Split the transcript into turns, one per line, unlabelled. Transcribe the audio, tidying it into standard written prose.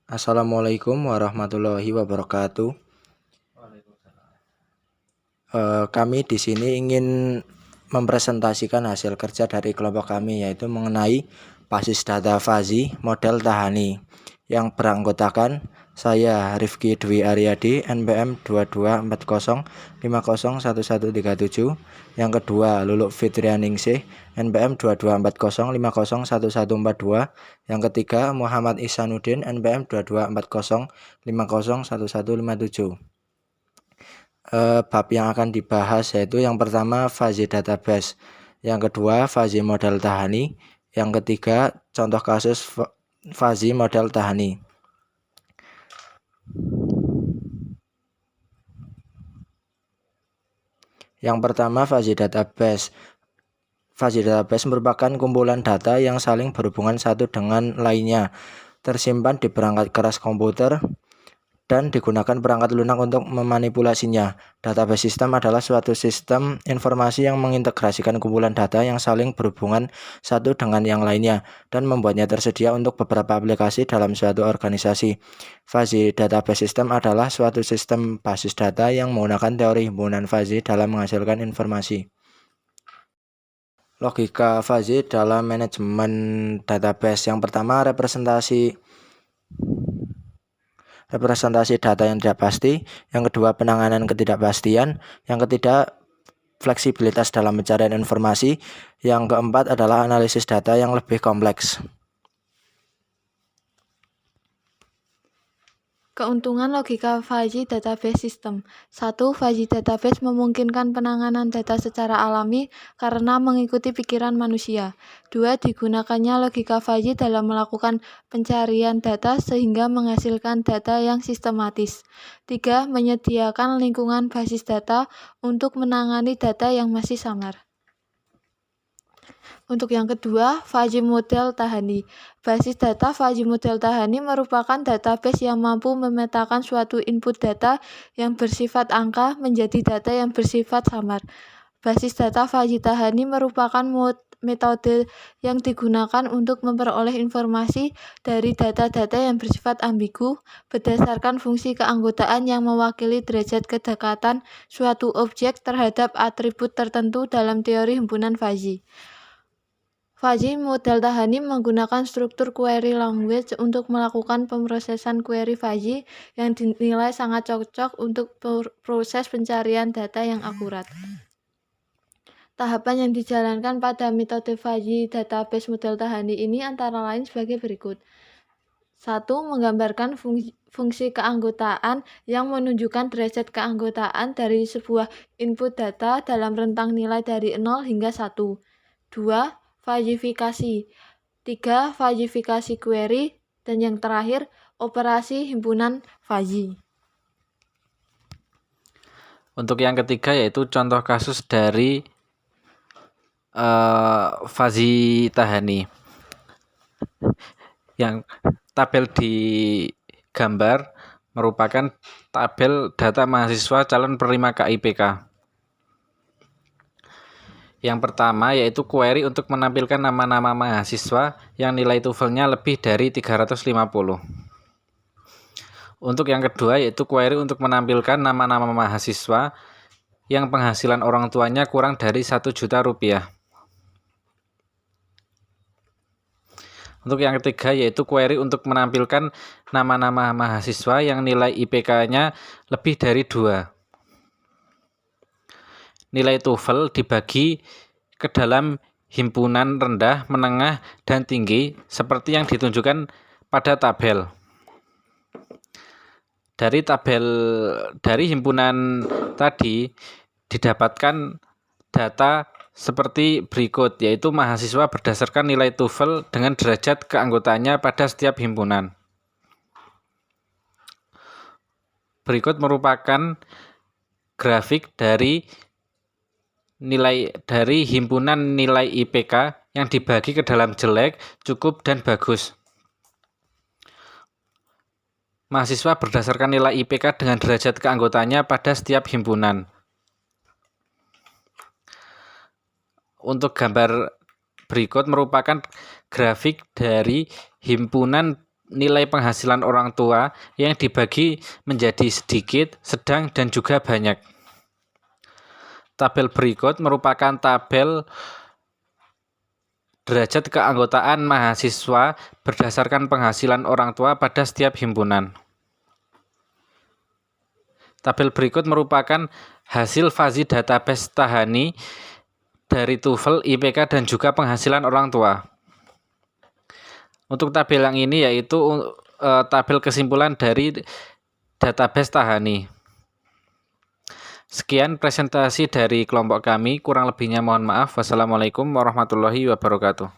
Assalamualaikum warahmatullahi wabarakatuh. Kami di sini ingin mempresentasikan hasil kerja dari kelompok kami, yaitu mengenai basis data fuzzy model Tahani yang beranggotakan saya Rifki Dwi Aryadi NPM 2240501137, yang kedua Luluk Fitrianingsih NPM 2240501142, yang ketiga Muhammad Ihsanuddin NPM 2240501157. Bab yang akan dibahas yaitu yang pertama fuzzy database, yang kedua fuzzy model Tahani, yang ketiga contoh kasus fuzzy model Tahani. Yang pertama fuzzy database. Fuzzy database merupakan kumpulan data yang saling berhubungan satu dengan lainnya, tersimpan di perangkat keras komputer dan digunakan perangkat lunak untuk memanipulasinya. Database system adalah suatu sistem informasi yang mengintegrasikan kumpulan data yang saling berhubungan satu dengan yang lainnya dan membuatnya tersedia untuk beberapa aplikasi dalam suatu organisasi. Fuzzy database system adalah suatu sistem basis data yang menggunakan teori himpunan fuzzy dalam menghasilkan informasi. Logika fuzzy dalam manajemen database. Yang pertama, representasi data yang tidak pasti, yang kedua penanganan ketidakpastian, yang ketiga fleksibilitas dalam pencarian informasi, yang keempat adalah analisis data yang lebih kompleks.
Keuntungan logika fuzzy database system. 1. Fuzzy database memungkinkan penanganan data secara alami karena mengikuti pikiran manusia. 2. Digunakannya logika fuzzy dalam melakukan pencarian data sehingga menghasilkan data yang sistematis. 3. Menyediakan lingkungan basis data untuk menangani data yang masih samar. Untuk yang kedua, fuzzy model Tahani. Basis data fuzzy model Tahani merupakan database yang mampu memetakan suatu input data yang bersifat angka menjadi data yang bersifat samar. Basis data fuzzy Tahani merupakan metode yang digunakan untuk memperoleh informasi dari data-data yang bersifat ambigu berdasarkan fungsi keanggotaan yang mewakili derajat kedekatan suatu objek terhadap atribut tertentu dalam teori himpunan fuzzy. Fuzzy model Tahani menggunakan struktur query language untuk melakukan pemrosesan query fuzzy yang dinilai sangat cocok untuk proses pencarian data yang akurat. Tahapan yang dijalankan pada metode fuzzy database model Tahani ini antara lain sebagai berikut. 1. Menggambarkan fungsi keanggotaan yang menunjukkan derajat keanggotaan dari sebuah input data dalam rentang nilai dari 0 hingga 1. 2. Fuzzifikasi. 3. Fuzzifikasi query. Dan yang terakhir, operasi himpunan fuzzy.
Untuk yang ketiga yaitu contoh kasus dari fuzzy Tahani. Yang tabel di gambar merupakan tabel data mahasiswa calon penerima KIPK. Yang pertama yaitu query untuk menampilkan nama-nama mahasiswa yang nilai TOEFL-nya lebih dari 350. Untuk yang kedua yaitu query untuk menampilkan nama-nama mahasiswa yang penghasilan orang tuanya kurang dari 1 juta rupiah. Untuk yang ketiga yaitu query untuk menampilkan nama-nama mahasiswa yang nilai IPK-nya lebih dari 2. Nilai TOEFL dibagi ke dalam himpunan rendah, menengah, dan tinggi seperti yang ditunjukkan pada tabel. Dari himpunan tadi didapatkan data seperti berikut, yaitu mahasiswa berdasarkan nilai TOEFL dengan derajat keanggotaannya pada setiap himpunan. Berikut merupakan grafik dari himpunan nilai IPK yang dibagi ke dalam jelek, cukup, dan bagus. Mahasiswa berdasarkan nilai IPK dengan derajat keanggotaannya pada setiap himpunan. Untuk gambar berikut merupakan grafik dari himpunan nilai penghasilan orang tua yang dibagi menjadi sedikit, sedang, dan juga banyak. Tabel berikut merupakan tabel derajat keanggotaan mahasiswa berdasarkan penghasilan orang tua pada setiap himpunan. Tabel berikut merupakan hasil Fuzzy Database Tahani dari TOEFL, IPK, dan juga penghasilan orang tua. Untuk tabel yang ini yaitu tabel kesimpulan dari database Tahani. Sekian presentasi dari kelompok kami, kurang lebihnya mohon maaf. Wassalamualaikum warahmatullahi wabarakatuh.